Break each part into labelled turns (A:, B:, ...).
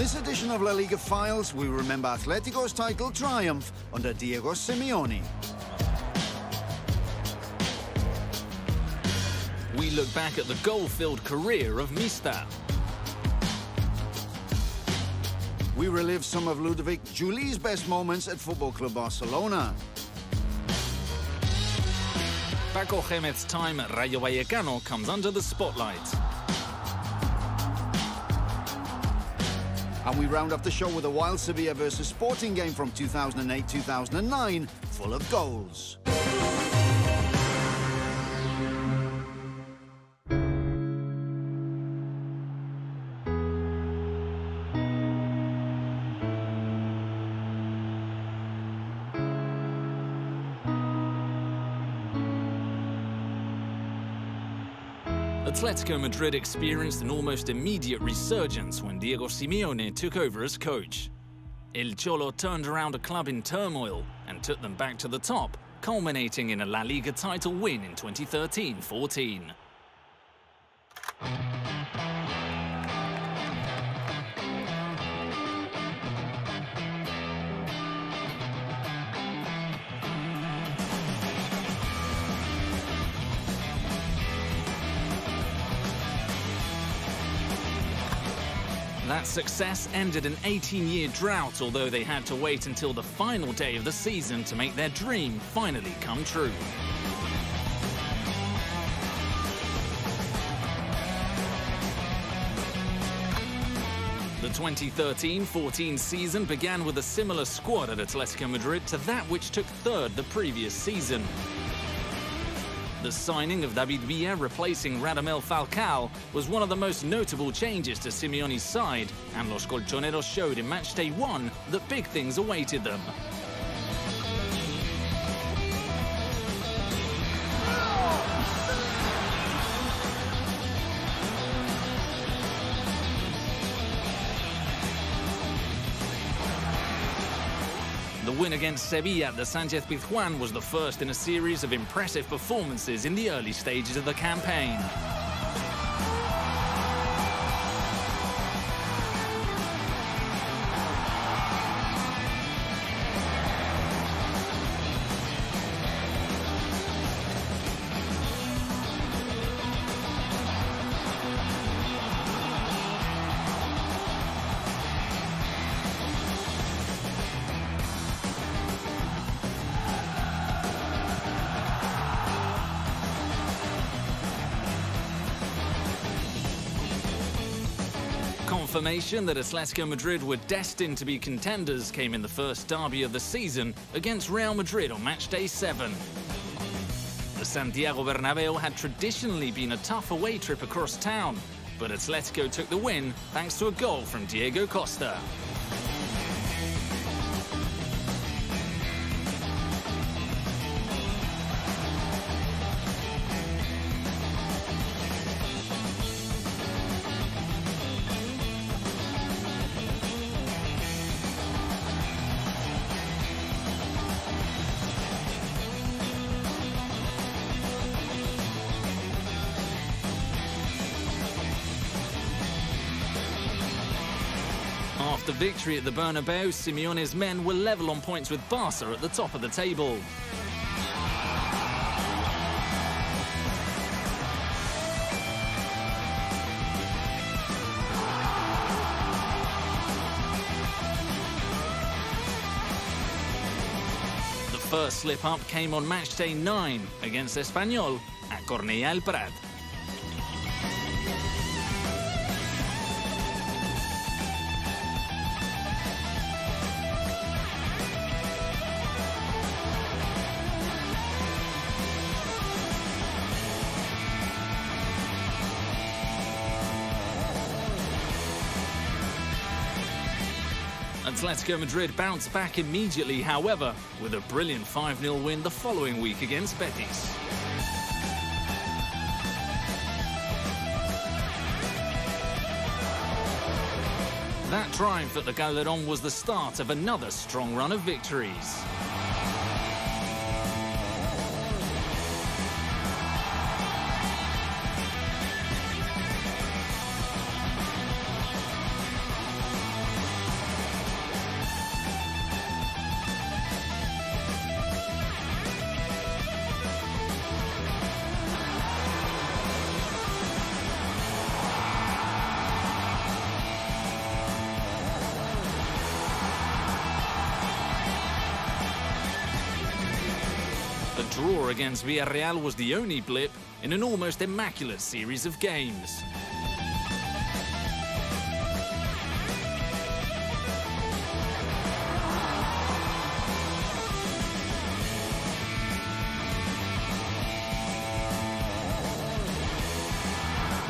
A: this edition of La Liga Files, we remember Atletico's title triumph under Diego Simeone.
B: We look back at the goal-filled career of Mista.
A: We relive some of Ludovic Juli's best moments at Football Club Barcelona.
B: Paco Gémez's time at Rayo Vallecano comes under the spotlight.
A: And we round up the show with a wild Sevilla versus Sporting game from 2008-2009, full of goals.
B: Atletico Madrid experienced an almost immediate resurgence when Diego Simeone took over as coach. El Cholo turned around a club in turmoil and took them back to the top, culminating in a La Liga title win in 2013-14. That success ended an 18-year drought, although they had to wait until the final day of the season to make their dream finally come true. The 2013-14 season began with a similar squad at Atletico Madrid to that which took third the previous season. The signing of David Villa replacing Radamel Falcao was one of the most notable changes to Simeone's side, and Los Colchoneros showed in matchday 1 that big things awaited them. The win against Sevilla at the Sánchez-Pizjuán was the first in a series of impressive performances in the early stages of the campaign. Confirmation that Atletico Madrid were destined to be contenders came in the first derby of the season against Real Madrid on matchday 7. The Santiago Bernabéu had traditionally been a tough away trip across town, but Atletico took the win thanks to a goal from Diego Costa. After victory at the Bernabéu, Simeone's men were level on points with Barca at the top of the table. The first slip-up came on matchday 9 against Espanyol at Cornellà el Prat. Atletico Madrid bounced back immediately, however, with a brilliant 5-0 win the following week against Betis. That triumph at the Calderón was the start of another strong run of victories. draw against Villarreal was the only blip in an almost immaculate series of games.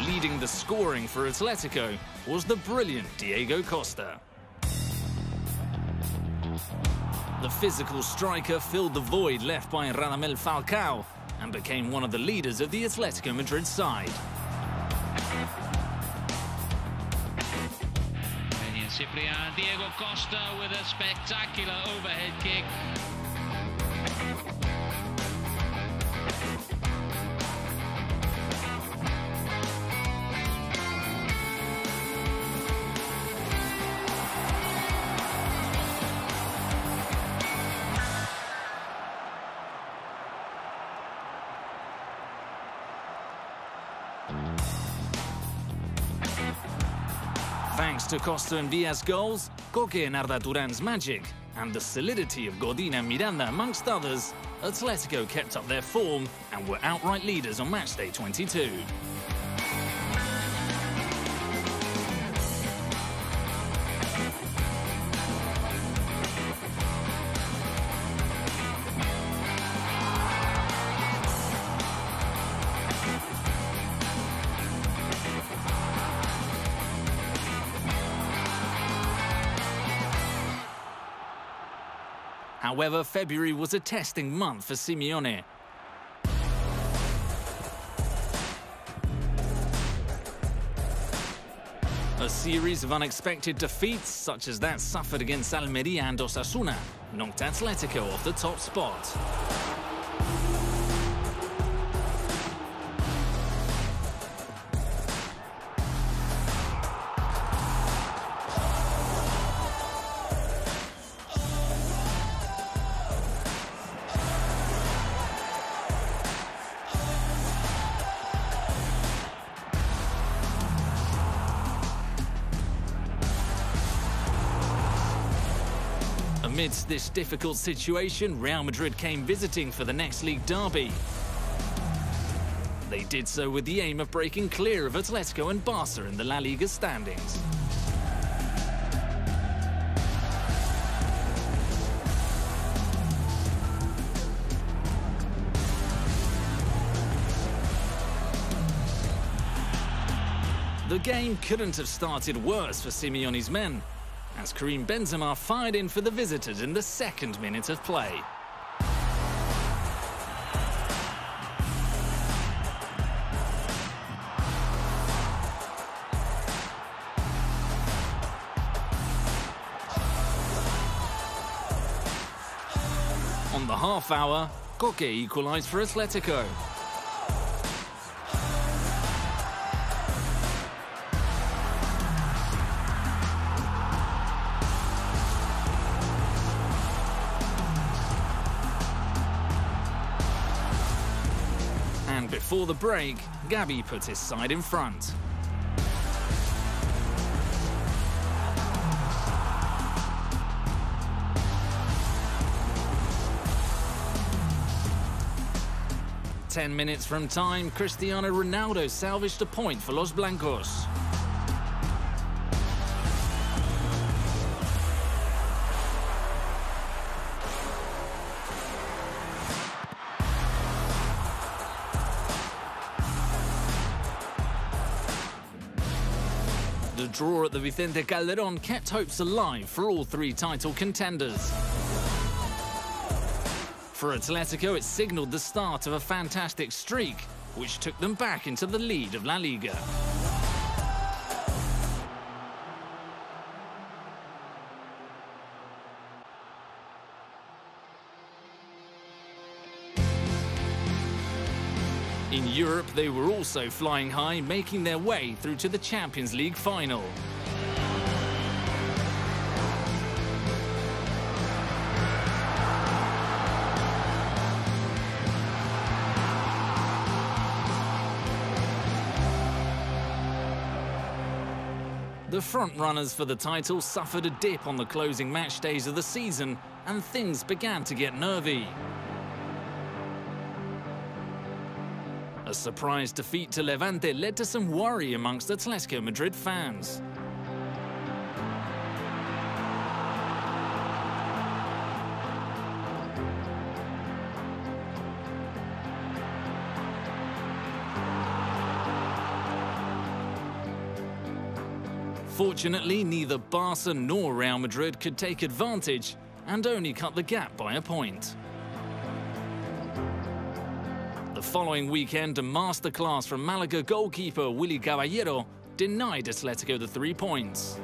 B: Leading the scoring for Atletico was the brilliant Diego Costa. The physical striker filled the void left by Radamel Falcao and became one of the leaders of the Atletico Madrid side.
C: Ciprian, Diego Costa with a spectacular overhead kick.
B: Thanks to Costa and Villa's goals, Koke and Arda Turan's magic, and the solidity of Godin and Miranda amongst others, Atletico kept up their form and were outright leaders on matchday 22. However, February was a testing month for Simeone. A series of unexpected defeats, such as that suffered against Almería and Osasuna, knocked Atletico off the top spot. Amidst this difficult situation, Real Madrid came visiting for the next league derby. They did so with the aim of breaking clear of Atletico and Barca in the La Liga standings. The game couldn't have started worse for Simeone's men, as Karim Benzema fired in for the visitors in the second minute of play. On the half hour, Koke equalised for Atletico. Before the break, Gabi put his side in front. Ten minutes from time, Cristiano Ronaldo salvaged a point for Los Blancos. The draw at the Vicente Calderón kept hopes alive for all three title contenders. For Atletico, it signalled the start of a fantastic streak, which took them back into the lead of La Liga. In Europe, they were also flying high, making their way through to the Champions League final. The front-runners for the title suffered a dip on the closing match days of the season, and things began to get nervy. A surprise defeat to Levante led to some worry amongst Atletico Madrid fans. Fortunately, neither Barca nor Real Madrid could take advantage and only cut the gap by a point. The following weekend, a masterclass from Malaga goalkeeper Willy Caballero denied Atletico the 3 points.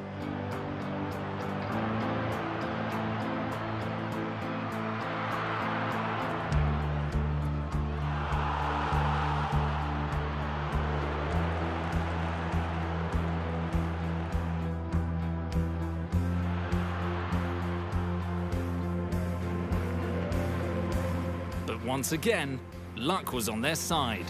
B: But once again, luck was on their side.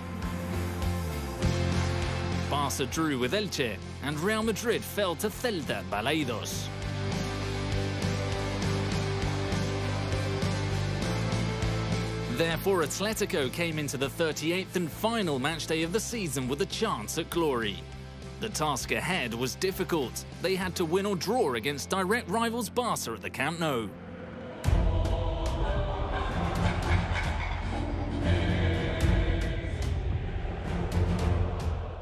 B: Barca drew with Elche, and Real Madrid fell to Celta at Balaidos. Therefore, Atletico came into the 38th and final matchday of the season with a chance at glory. The task ahead was difficult. They had to win or draw against direct rivals Barca at the Camp Nou.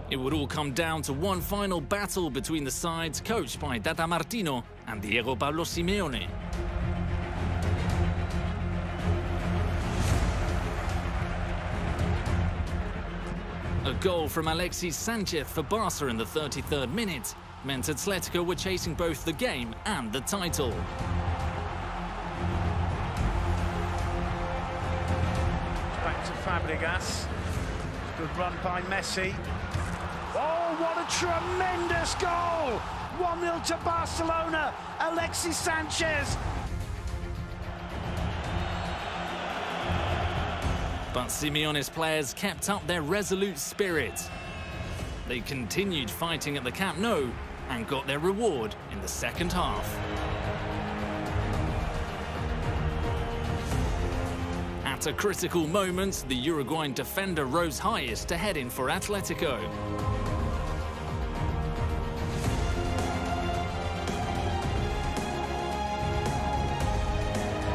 B: It would all come down to one final battle between the sides coached by Tata Martino and Diego Pablo Simeone. A goal from Alexis Sanchez for Barca in the 33rd minute meant Atletico were chasing both the game and the title.
D: Back to Fabregas. Good run by Messi. Oh, what a tremendous goal! 1-0 to Barcelona. Alexis Sanchez.
B: But Simeone's players kept up their resolute spirit. They continued fighting at the Camp Nou and got their reward in the second half. At a critical moment, the Uruguayan defender rose highest to head in for Atletico.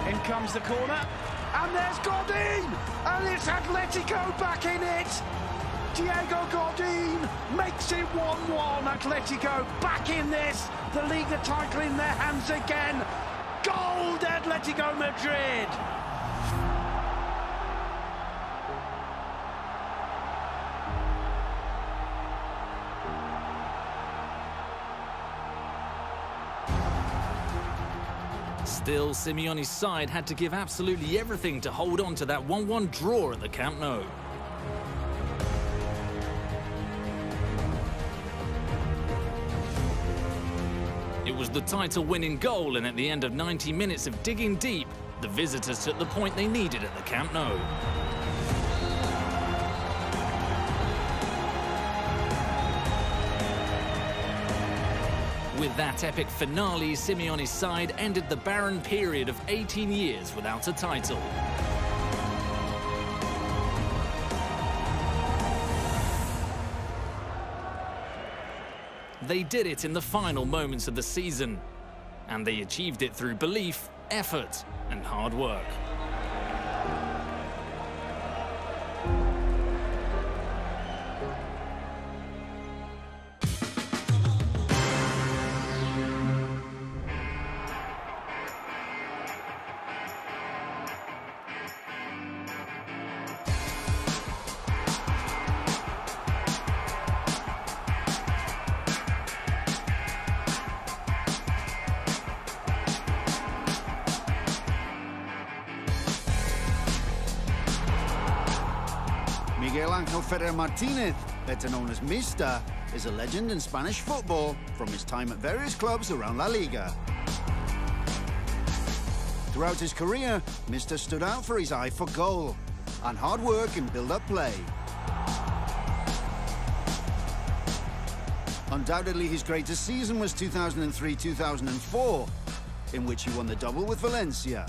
D: In comes the corner, and there's Godin! And it's Atletico back in it! Diego Godin makes it 1-1. Atletico back in this. The Liga title in their hands again. Gold, Atletico Madrid!
B: Still, Simeone's side had to give absolutely everything to hold on to that 1-1 draw at the Camp Nou. It was the title-winning goal, and at the end of 90 minutes of digging deep, the visitors took the point they needed at the Camp Nou. With that epic finale, Simeone's side ended the barren period of 18 years without a title. They did it in the final moments of the season, and they achieved it through belief, effort, and hard work.
A: Miguel Ángel Ferrer Martínez, better known as Mr., is a legend in Spanish football from his time at various clubs around La Liga. Throughout his career, Mr. stood out for his eye for goal and hard work and build-up play. Undoubtedly, his greatest season was 2003-2004, in which he won the double with Valencia.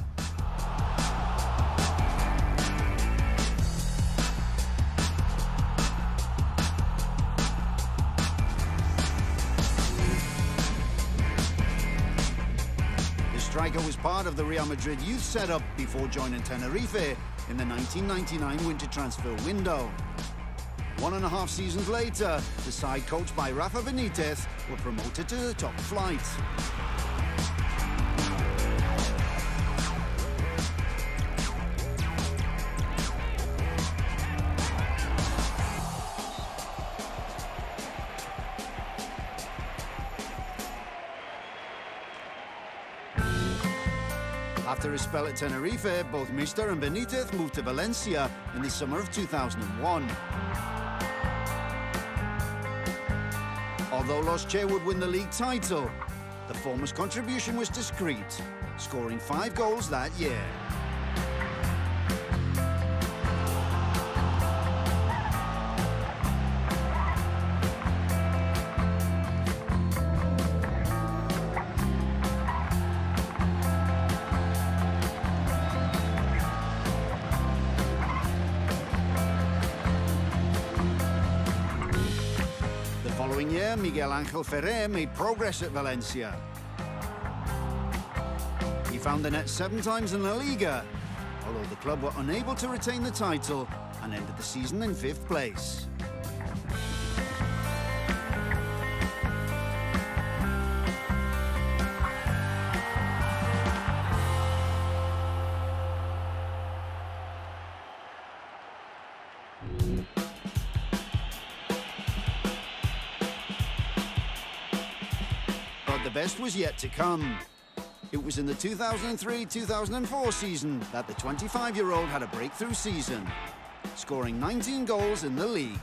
A: striker was part of the Real Madrid youth setup before joining Tenerife in the 1999 winter transfer window. 1.5 seasons later, the side coached by Rafa Benitez were promoted to the top flight. After his spell at Tenerife, both Mister and Benitez moved to Valencia in the summer of 2001. Although Los Che would win the league title, the former's contribution was discreet, scoring 5 goals that year. The following year, Miguel Angel Ferrer made progress at Valencia. He found the net 7 times in La Liga, although the club were unable to retain the title and ended the season in 5th place. But the best was yet to come. It was in the 2003-2004 season that the 25-year-old had a breakthrough season, scoring 19 goals in the league.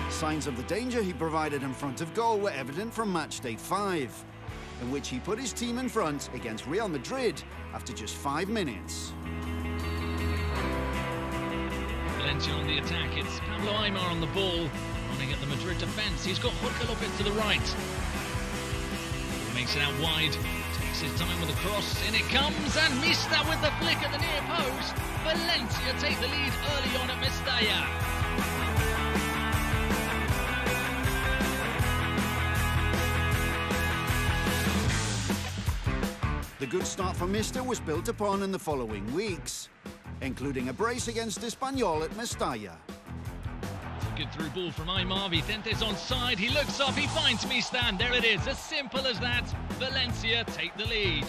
A: Signs of the danger he provided in front of goal were evident from match day 5, in which he put his team in front against Real Madrid after just 5 minutes.
C: Valencia on the attack. It's Pablo Aimar on the ball, running at the Madrid defence. He's got Jorge Lopez to the right. He makes it out wide, takes his time with the cross, in it comes, and Mista with the flick at the near post. Valencia take the lead early on at Mestalla.
A: The good start for Mister was built upon in the following weeks, including a brace against Espanyol at Mestalla.
C: Good through ball from Aimar. Vicente's onside. He looks up, he finds Mista, and there it is. As simple as that. Valencia take the lead.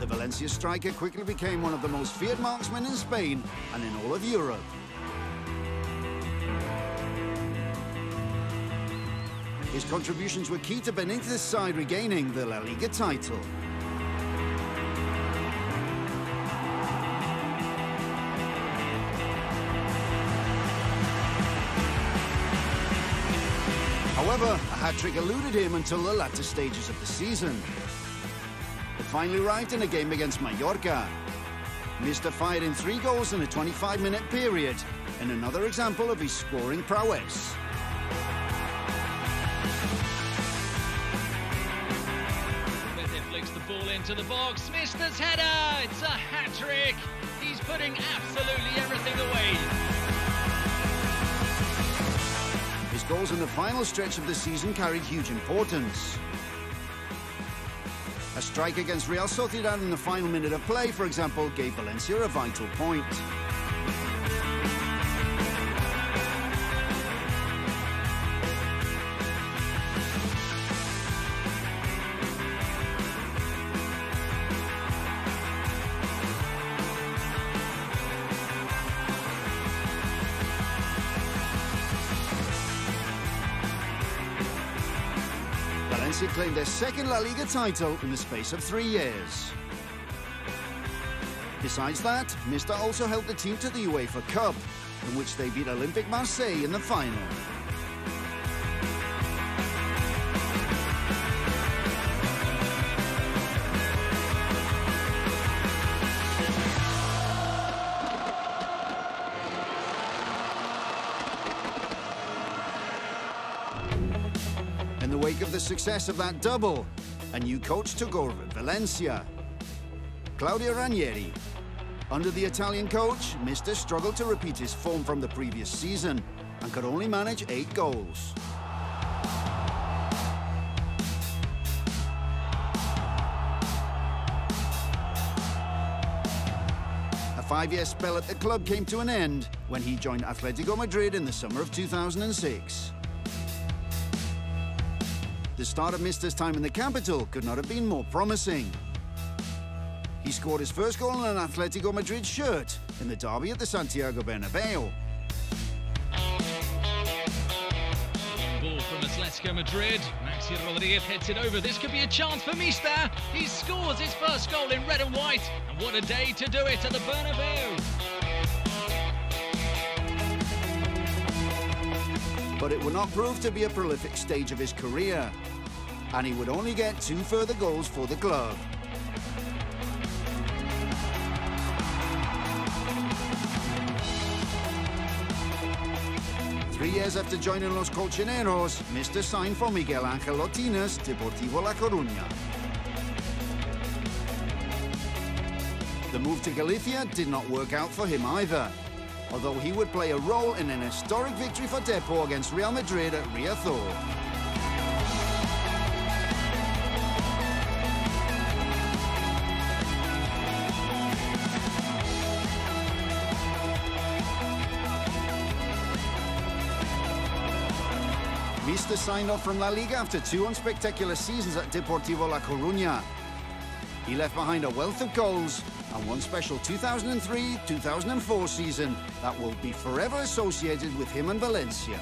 A: The Valencia striker quickly became one of the most feared marksmen in Spain and in all of Europe. His contributions were key to Benitez's side regaining the La Liga title. However, a hat-trick eluded him until the latter stages of the season. It finally arrived in a game against Mallorca. Mister fired in 3 goals in a 25-minute period, in another example of his scoring prowess.
C: The ball into the box, Mister's header, it's a hat-trick. He's putting absolutely everything away.
A: His goals in the final stretch of the season carried huge importance. A strike against Real Sociedad in the final minute of play, for example, gave Valencia a vital point. Valencia claimed their second La Liga title in the space of 3 years. Besides that, Mister also helped the team to the UEFA Cup, in which they beat Olympique Marseille in the final. In the wake of the the success of that double, a new coach took over at Valencia. Claudio Ranieri. Under the Italian coach, Mr. struggled to repeat his form from the previous season and could only manage 8 goals. A 5-year spell at the club came to an end when he joined Atletico Madrid in the summer of 2006. The start of Mr.'s time in the capital could not have been more promising. He scored his first goal in an Atletico Madrid shirt in the derby at the Santiago Bernabeu.
C: Ball from Atletico Madrid. Maxi Rodriguez heads it over. This could be a chance for Mr. He scores his first goal in red and white. And what a day to do it at the Bernabeu.
A: But it would not prove to be a prolific stage of his career, and he would only get 2 further goals for the club. Three years after joining Los Colchoneros, Mr. signed for Miguel Ángel Lotina's Deportivo La Coruña. The move to Galicia did not work out for him either, although he would play a role in an historic victory for Depor against Real Madrid at Riazor. Mr. signed off from La Liga after 2 unspectacular seasons at Deportivo La Coruña. He left behind a wealth of goals and one special 2003-2004 season that will be forever associated with him and Valencia.